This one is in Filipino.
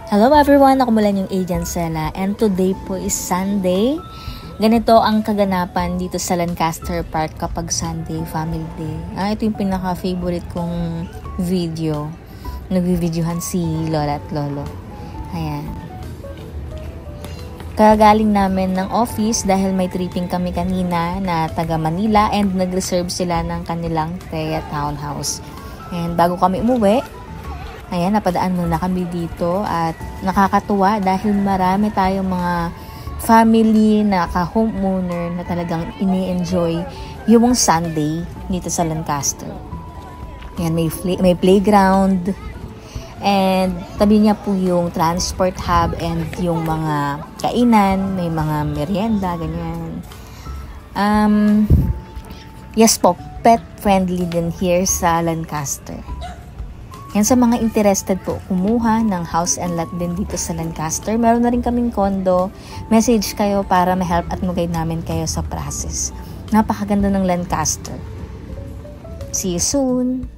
Hello everyone! Ako mula yung Agent Sela and today po is Sunday. Ganito ang kaganapan dito sa Lancaster Park kapag Sunday, Family Day. Ito yung pinaka-favorite kong video. Nag-videohan si Lola at Lolo. Ayan. Kagaling namin ng office dahil may tripping kami kanina na taga Manila and nag-reserve sila ng kanilang Thea Townhouse. And bago kami umuwi, ayan, napadaan muna kami dito at nakakatuwa dahil marami tayong mga family na ka-homeowner na talagang ini-enjoy yung Sunday dito sa Lancaster. Ayan, may playground and tabi niya po yung transport hub and yung mga kainan, may mga merienda, ganyan. Yes po, pet friendly din here sa Lancaster. Yan, sa mga interested po kumuha ng house and lot din dito sa Lancaster. Meron na rin kaming condo. Message kayo para ma-help at mag-guide namin kayo sa process. Napakaganda ng Lancaster. See you soon!